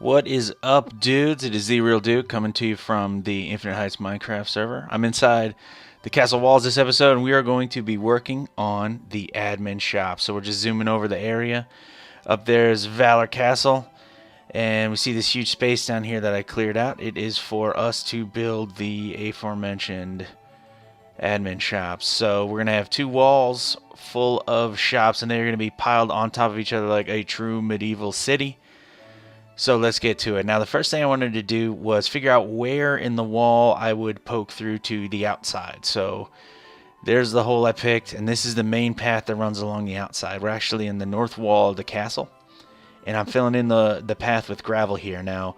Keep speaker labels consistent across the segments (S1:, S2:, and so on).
S1: What is up, dudes? It is TheeRealDuke coming to you from the InfiniteHeights Minecraft server. I'm inside the castle walls this episode, and we are going to be working on the admin shop. So we're just zooming over the area. Up there is Valor Castle, and we see this huge space down here that I cleared out. It is for us to build the aforementioned admin shops. So we're going to have two walls full of shops, and they're going to be piled on top of each other like a true medieval city. So let's get to it. Now, the first thing I wanted to do was figure out where in the wall I would poke through to the outside. So there's the hole I picked, and this is the main path that runs along the outside. We're actually in the north wall of the castle, and I'm filling in the path with gravel here. Now,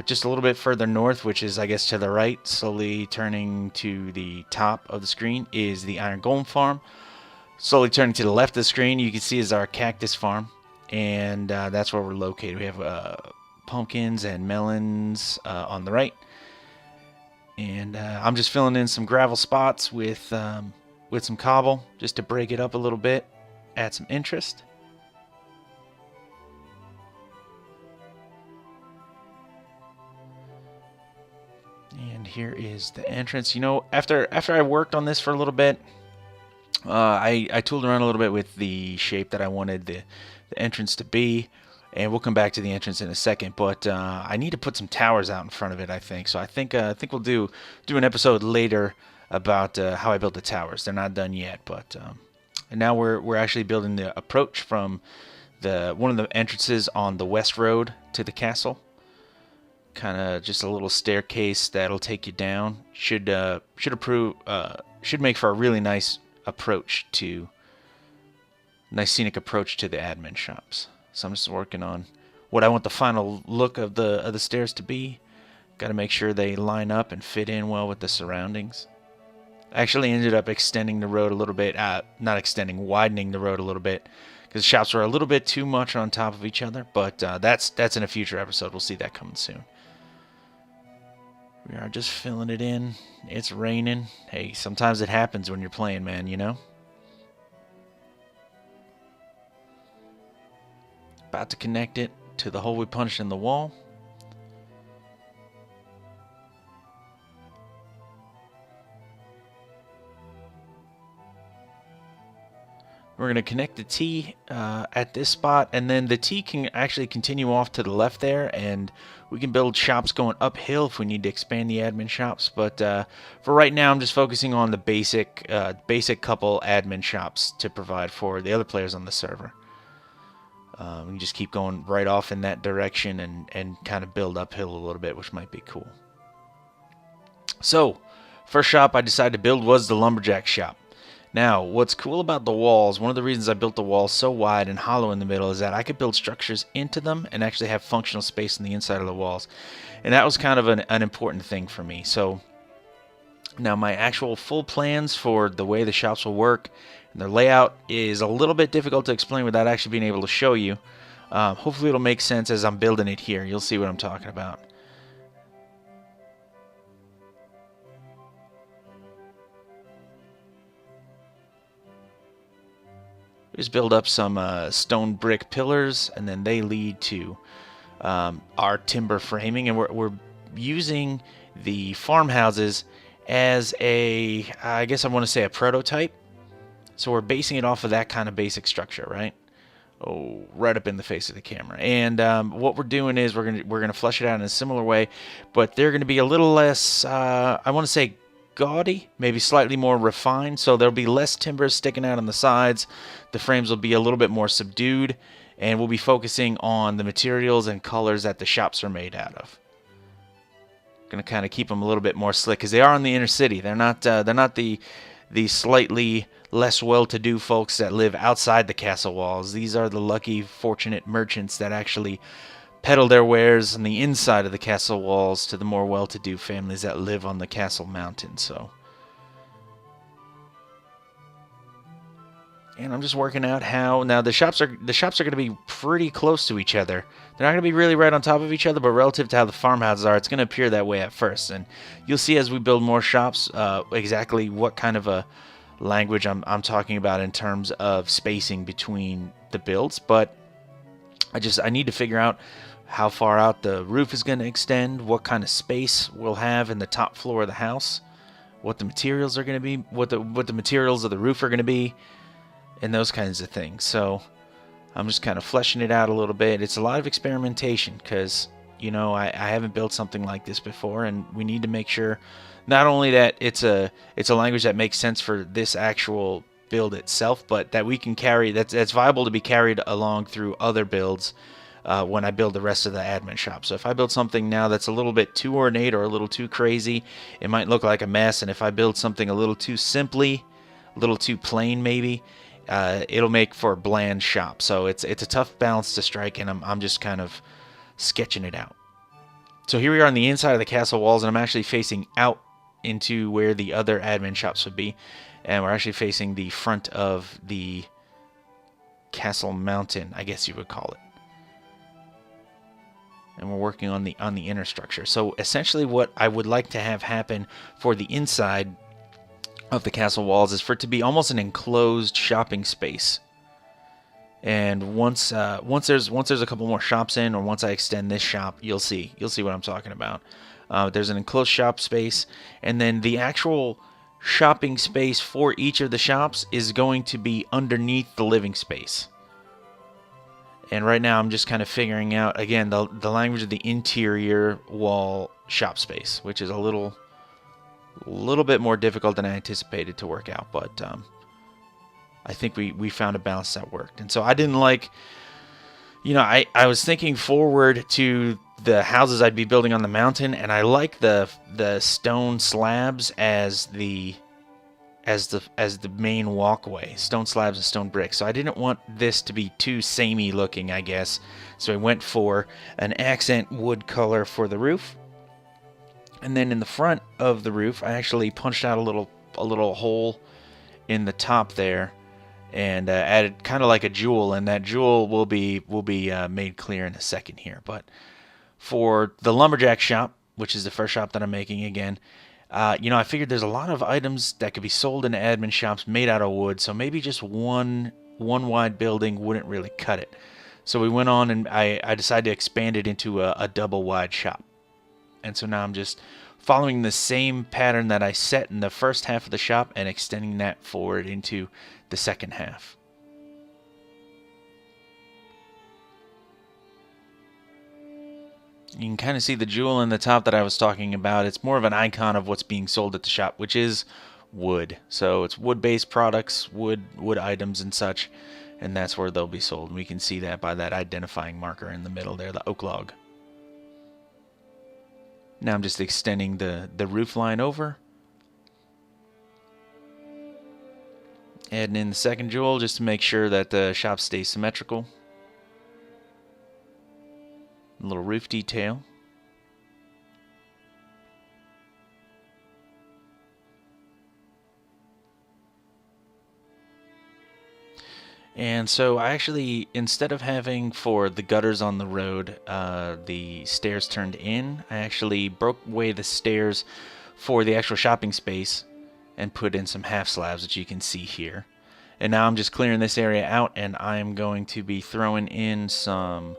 S1: just a little bit further north, which is, I guess, to the right, slowly turning to the top of the screen, is the Iron Golem Farm. Slowly turning to the left of the screen, you can see is our Cactus Farm. And that's where we're located. We have pumpkins and melons on the right, and I'm just filling in some gravel spots with some cobble just to break it up a little bit, add some interest. And here is the entrance. You know, after I worked on this for a little bit, I tooled around a little bit with the shape that I wanted the entrance to be, and we'll come back to the entrance in a second, but I need to put some towers out in front of it, I think. So I think we'll do an episode later about how I built the towers. They're not done yet, but and now we're actually building the approach from one of the entrances on the west road to the castle. Kind of just a little staircase that'll take you down. Should make for a really nice scenic approach to the admin shops. So I'm just working on what I want the final look of the stairs to be. Got to make sure they line up and fit in well with the surroundings. I actually ended up extending the road a little bit, widening the road a little bit, because the shops were a little bit too much on top of each other. But that's in a future episode. We'll see that coming soon. We are just filling it in. It's raining. Hey, sometimes it happens when you're playing, man, you know? About to connect it to the hole we punched in the wall. We're going to connect the T at this spot, and then the T can actually continue off to the left there, and we can build shops going uphill if we need to expand the admin shops. But for right now, I'm just focusing on the basic couple admin shops to provide for the other players on the server. We can just keep going right off in that direction and kind of build uphill a little bit, which might be cool. So, first shop I decided to build was the Lumberjack shop. Now, what's cool about the walls, one of the reasons I built the walls so wide and hollow in the middle, is that I could build structures into them and actually have functional space on the inside of the walls. And that was kind of an important thing for me. So, now my actual full plans for the way the shops will work and their layout is a little bit difficult to explain without actually being able to show you. Hopefully it'll make sense as I'm building it here. You'll see what I'm talking about. We just build up some stone brick pillars, and then they lead to our timber framing, and we're using the farmhouses as I guess I want to say a prototype. So we're basing it off of that kind of basic structure, right? Oh, right up in the face of the camera. And what we're doing is we're gonna flesh it out in a similar way, but they're gonna be a little less, I want to say, gaudy, maybe slightly more refined. So there'll be less timbers sticking out on the sides. The frames will be a little bit more subdued, and we'll be focusing on the materials and colors that the shops are made out of. Gonna kind of keep them a little bit more slick because they are in the inner city. They're not the slightly less well-to-do folks that live outside the castle walls. These are the lucky, fortunate merchants that actually peddle their wares on the inside of the castle walls to the more well-to-do families that live on the castle mountain. So, and I'm just working out how now the shops are going to be pretty close to each other. They're not going to be really right on top of each other, but relative to how the farmhouses are, it's going to appear that way at first. And you'll see as we build more shops exactly what kind of a language I'm talking about in terms of spacing between the builds. But I need to figure out how far out the roof is going to extend, what kind of space we'll have in the top floor of the house, what the materials are going to be, what the materials of the roof are going to be, and those kinds of things. So I'm just kind of fleshing it out a little bit. It's a lot of experimentation because, you know, I haven't built something like this before, and we need to make sure not only that it's a language that makes sense for this actual build itself, but that we can carry that's viable to be carried along through other builds when I build the rest of the admin shop. So if I build something now that's a little bit too ornate or a little too crazy, it might look like a mess. And if I build something a little too simply, a little too plain maybe, it'll make for a bland shop. So it's a tough balance to strike, and I'm just kind of sketching it out. So here we are on the inside of the castle walls, and I'm actually facing out into where the other admin shops would be, and we're actually facing the front of the castle mountain, I guess you would call it. And we're working on the inner structure. So essentially what I would like to have happen for the inside of the castle walls is for it to be almost an enclosed shopping space. And once there's a couple more shops in, or once I extend this shop, you'll see what I'm talking about. There's an enclosed shop space, and then the actual shopping space for each of the shops is going to be underneath the living space. And right now I'm just kind of figuring out, again, the language of the interior wall shop space, which is a little bit more difficult than I anticipated to work out, but I think we found a balance that worked. And so I didn't like, you know, I was thinking forward to the houses I'd be building on the mountain, and I like the stone slabs as the main walkway, stone slabs and stone bricks. So I didn't want this to be too samey looking, I guess. So I went for an accent wood color for the roof. And then in the front of the roof, I actually punched out a little hole in the top there, and added kind of like a jewel, and that jewel will be made clear in a second here. But for the Lumberjack shop, which is the first shop that I'm making again, you know, I figured there's a lot of items that could be sold in admin shops made out of wood, so maybe just one wide building wouldn't really cut it. So we went on, and I decided to expand it into a double wide shop. And so now I'm just following the same pattern that I set in the first half of the shop and extending that forward into the second half. You can kind of see the jewel in the top that I was talking about. It's more of an icon of what's being sold at the shop, which is wood. So it's wood-based products, wood items and such, and that's where they'll be sold. And we can see that by that identifying marker in the middle there, the oak log. Now I'm just extending the roof line over. Adding in the second jewel just to make sure that the shop stays symmetrical. A little roof detail. And so I actually, instead of having for the gutters on the road, the stairs turned in, I actually broke away the stairs for the actual shopping space and put in some half slabs, which you can see here. And now I'm just clearing this area out, and I'm going to be throwing in some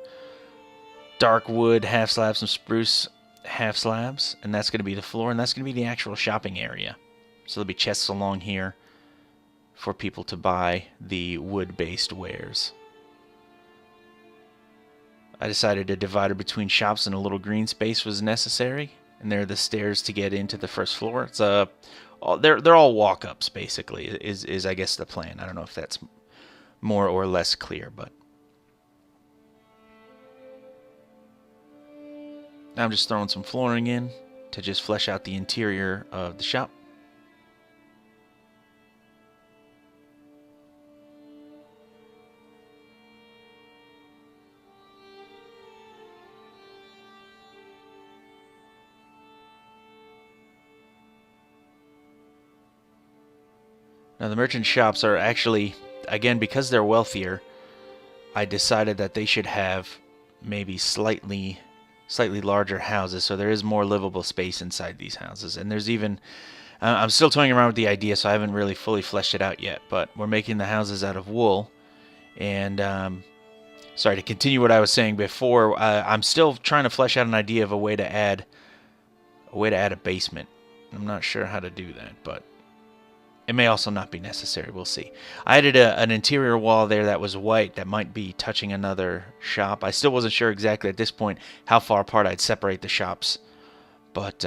S1: dark wood half slabs, some spruce half slabs, and that's going to be the floor, and that's going to be the actual shopping area. So there'll be chests along here for people to buy the wood-based wares. I decided a divider between shops and a little green space was necessary, and there are the stairs to get into the first floor. It's they're all walk-ups basically. Is I guess the plan. I don't know if that's more or less clear, but now I'm just throwing some flooring in to just flesh out the interior of the shop. Now the merchant shops are actually, again, because they're wealthier, I decided that they should have maybe slightly larger houses, so there is more livable space inside these houses. And there's even, I'm still toying around with the idea, so I haven't really fully fleshed it out yet, but we're making the houses out of wool, and Sorry, to continue what I was saying before, I'm still trying to flesh out an idea of a way to add a basement. I'm not sure how to do that, but it may also not be necessary. We'll see. I added an interior wall there that was white that might be touching another shop. I still wasn't sure exactly at this point how far apart I'd separate the shops, but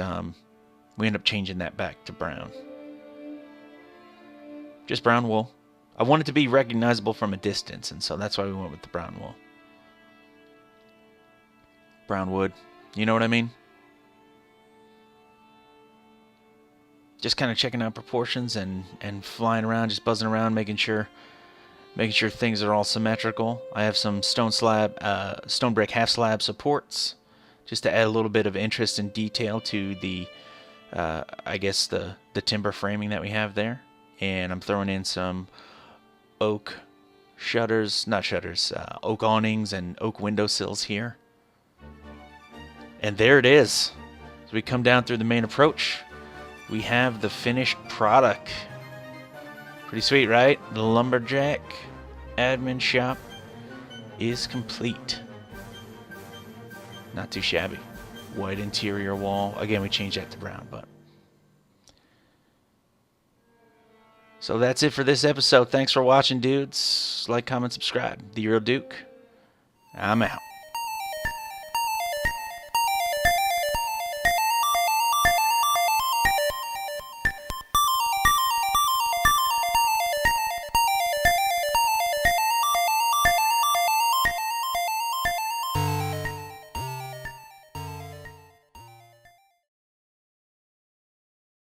S1: we ended up changing that back to brown. Just brown wool. I want it to be recognizable from a distance, and so that's why we went with the brown wool. Brown wood. You know what I mean? Just kind of checking out proportions and flying around, just buzzing around, making sure things are all symmetrical. I have some stone brick half slab supports, just to add a little bit of interest and detail to the, I guess the timber framing that we have there. And I'm throwing in some oak oak awnings and oak windowsills here. And there it is. As we come down through the main approach, we have the finished product. Pretty sweet, right? The Lumberjack admin shop is complete. Not too shabby. White interior wall. Again, we changed that to brown, but. So that's it for this episode. Thanks for watching, dudes. Like, comment, subscribe. TheeRealDuke. I'm out.